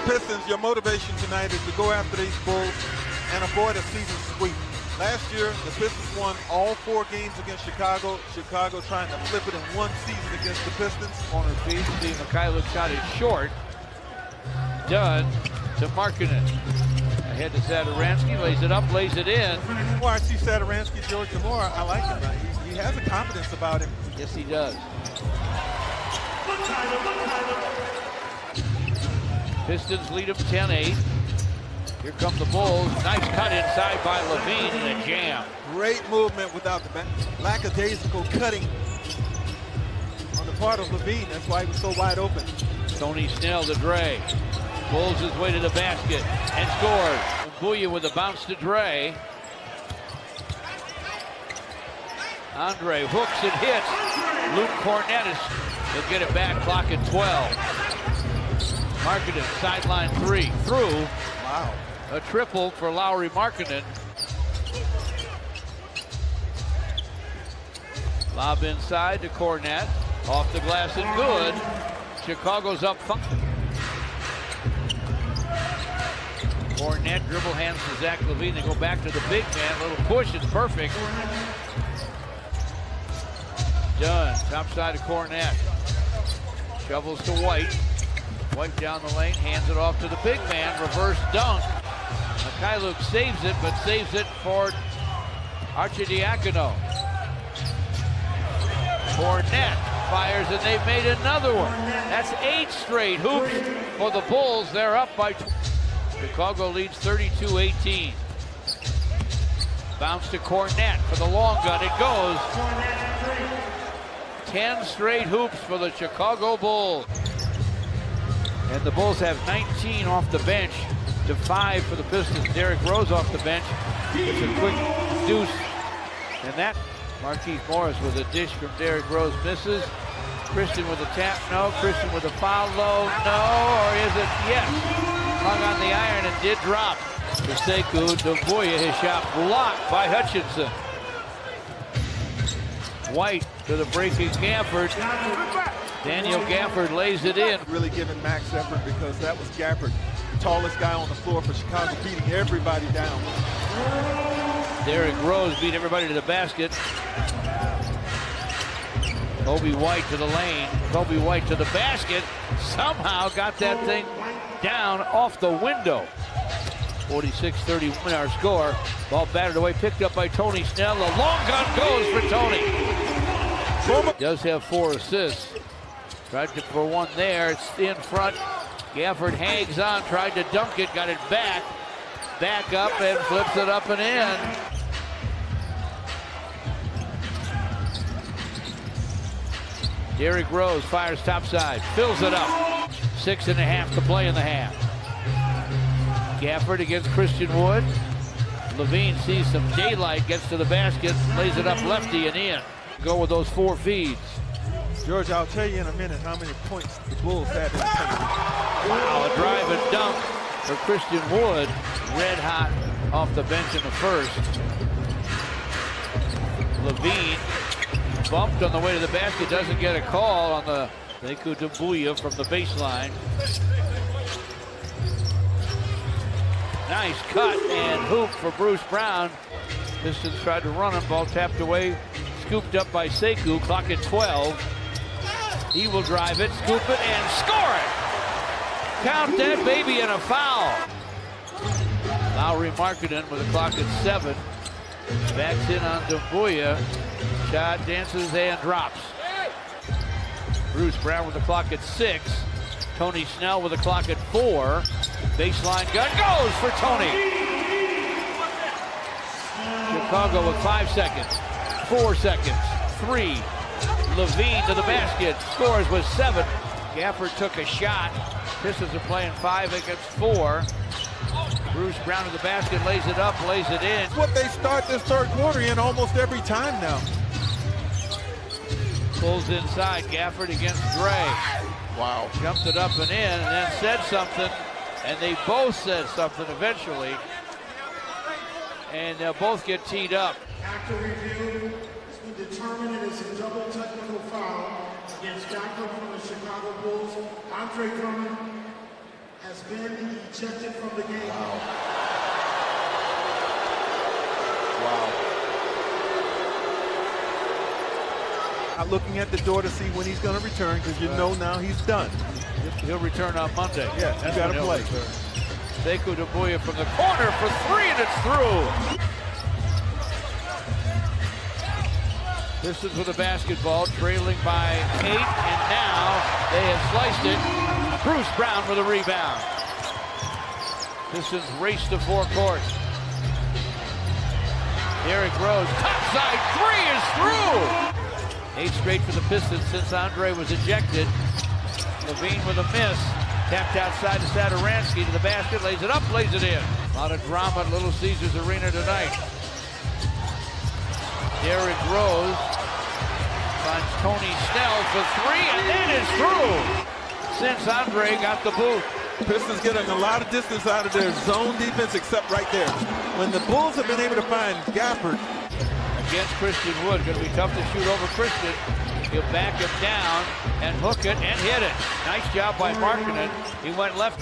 Pistons, your motivation tonight is to go after these Bulls and avoid a season sweep. Last year, the Pistons won all 4 games against Chicago. Chicago trying to flip it in one season against the Pistons. Corner feed, Steve Mikhailuk shot is short. Dunn to Markkanen. Ahead to Satoransky, lays it up, lays it in. The more I see Satoransky, George, the more I like him. He has a confidence about him. Yes, he does. Pistons lead them 10-8. Here come the Bulls. Nice cut inside by LaVine and a jam. Great movement without the lackadaisical cutting on the part of LaVine. That's why he was so wide open. Tony Snell to Dre. Pulls his way to the basket and scores. Doumbouya with a bounce to Dre. Andre hooks and hits. Luke Kornet he'll get it back, clock at 12. Markkanen, sideline 3, through. Wow. A triple for Lauri Markkanen. Lob inside to Kornet. Off the glass and good. Chicago's up. Kornet dribble hands to Zach LaVine. They go back to the big man. Little push, it's perfect. Dunn, top side of Kornet. Shovels to White. White down the lane, hands it off to the big man. Reverse dunk. Mikhailuk saves it, but saves it for Arcidiacono. Kornet fires, and they've made another one. That's 8 straight hoops for the Bulls. They're up by 20. Chicago leads 32-18. Bounce to Kornet for the long gun. It goes. 10 straight hoops for the Chicago Bulls. And the Bulls have 19 off the bench to 5 for the Pistons. Derrick Rose off the bench. It's a quick deuce. And that, Marquise Morris with a dish from Derrick Rose misses. Christian with a tap, no. Christian with a foul, low, no. Or is it? Yes. Hung on the iron and did drop. Sekou Doumbouya, his shot blocked by Hutchinson. White to the breaking Gafford. Daniel Gafford lays it in. Really giving max effort because that was Gafford, tallest guy on the floor for Chicago, beating everybody down. Derrick Rose beat everybody to the basket. Kobe White to the lane. Kobe White to the basket. Somehow got that thing down off the window. 46-31 our score. Ball batted away, picked up by Tony Snell. The long gun goes for Tony. Does have 4 assists. Tried for one there. It's in front. Gafford hangs on, tried to dunk it, got it back. Back up and flips it up and in. Derrick Rose fires topside, fills it up. 6.5 to play in the half. Gafford against Christian Wood. LaVine sees some daylight, gets to the basket, lays it up lefty and in. Go with those 4 feeds. George, I'll tell you in a minute how many points the Bulls had in the game. Wow, a drive and dunk for Christian Wood. Red hot off the bench in the first. LaVine bumped on the way to the basket, doesn't get a call on the Doumbouya from the baseline. Nice cut and hoop for Bruce Brown. Pistons tried to run him, ball tapped away, scooped up by Sekou, clock at 12. He will drive it, scoop it, and score it! Count that baby in a foul. Lauri Markkanen with a clock at 7. Backs in on Doumbouya. Shot, dances, and drops. Bruce Brown with the clock at 6. Tony Snell with the clock at 4. Baseline gun goes for Tony. Chicago with 5 seconds, 4 seconds, 3. LaVine to the basket, scores with 7. Gafford took a shot. Pistons are playing 5 against 4. Bruce Brown to the basket, lays it up, lays it in. It's what they start this third quarter in almost every time now. Pulls inside, Gafford against Dre. Wow. Jumped it up and in, and then said something, and they both said something eventually. And they'll both get teed up. After review, it's been determined it is a double technical foul against Gafford from the Chicago Bulls. Andre Drummond has been ejected from the game. Wow. Not looking at the door to see when he's going to return, because you know now he's done. He'll return on Monday. Yeah, That's you got to when play. he'll return. Sekou Doumbouya from the corner for three, and it's through. Pistons with the basketball, trailing by 8, and now they have sliced it. Bruce Brown with a rebound. Pistons race to forecourt. Derrick Rose, topside three is through. 8 straight for the Pistons since Andre was ejected. LaVine with a miss. Tapped outside to Satoransky to the basket, lays it up, lays it in. A lot of drama at Little Caesars Arena tonight. Derrick Rose finds Tony Snell for 3, and that is through. Since Andre got the boot. Pistons getting a lot of distance out of their zone defense, except right there. When the Bulls have been able to find Gafford. Against Christian Wood, going to be tough to shoot over Christian. He'll back him down and hook it and hit it. Nice job by Markkanen. He went left.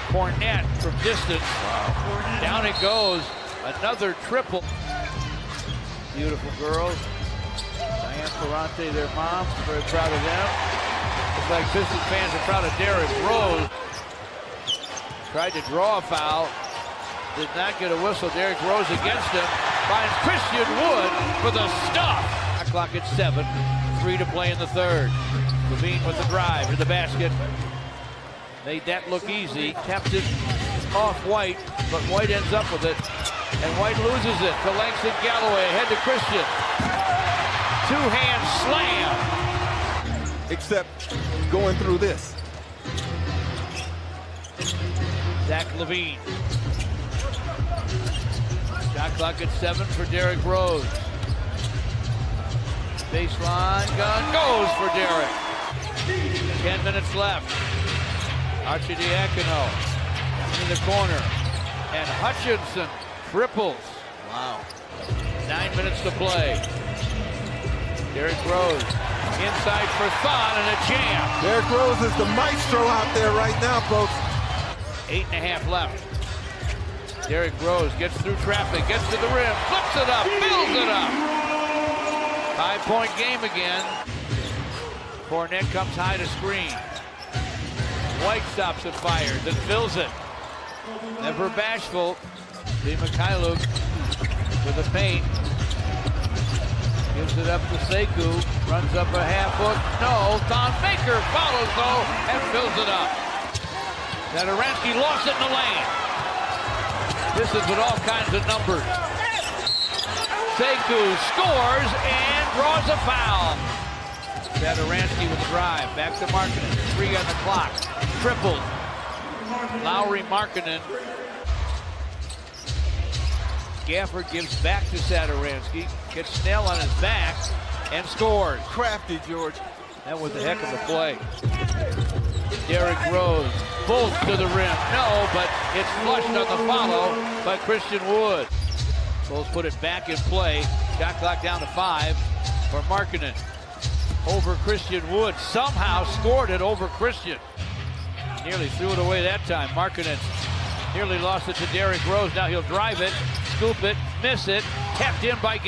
Kornet from distance. Wow. Down it goes. Another triple. Beautiful girls. Diane Ferrante, their mom. Very proud of them. Looks like Pistons fans are proud of Derrick Rose. Tried to draw a foul. Did not get a whistle. Derrick Rose against him. Finds Christian Wood for the stuff. Clock at 7. 3 to play in the third. LaVine with the drive to the basket. Made that look easy. Tapped it off White, but White ends up with it. And White loses it to Langston Galloway. Ahead to Christian. Two-hand slam. Except going through this. Zach LaVine. Shot clock at 7 for Derrick Rose. Baseline gun goes for Derrick. 10 minutes left. Arcidiacono in the corner. And Hutchinson triples. Wow. 9 minutes to play. Derrick Rose inside for Thon and a jam. Derrick Rose is the maestro out there right now, folks. 8.5 left. Derrick Rose gets through traffic, gets to the rim, flips it up, fills it up. 5-point game again. Kornet comes high to screen. White stops and fires and fills it. Never bashful. See Mikhailuk with the paint. Gives it up to Sekou. Runs up a half hook. No. Thon Maker follows though and fills it up. Satoransky lost it in the lane. This is with all kinds of numbers. Sekou scores and draws a foul. Satoransky with the drive. Back to Markkanen. 3 on the clock. Tripled. Lowry, Markkanen. Gafford gives back to Satoransky. Gets Snell on his back and scores. Crafty, George. That was a heck of a play. Derrick Rose bolts to the rim. No, but it's flushed on the follow by Christian Wood. Bulls put it back in play. Shot clock down to 5 for Markkanen. Over Christian Wood. Somehow scored it over Christian. Nearly threw it away that time. Markkanen nearly lost it to Derrick Rose. Now he'll drive it, scoop it, miss it. Tapped in by...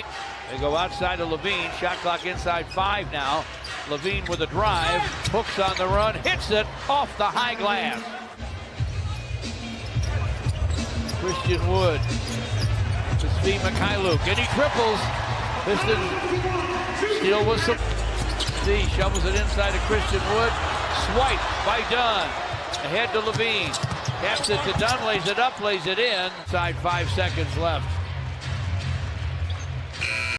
They go outside to LaVine. Shot clock inside 5 now. LaVine with a drive, hooks on the run, hits it off the high glass. Christian Wood to Steve Mikhailuk, and he triples. Pistons still with some. See, shovels it inside to Christian Wood. Swipe by Dunn. Ahead to LaVine. Taps it to Dunn, lays it up, lays it in. Inside 5 seconds left.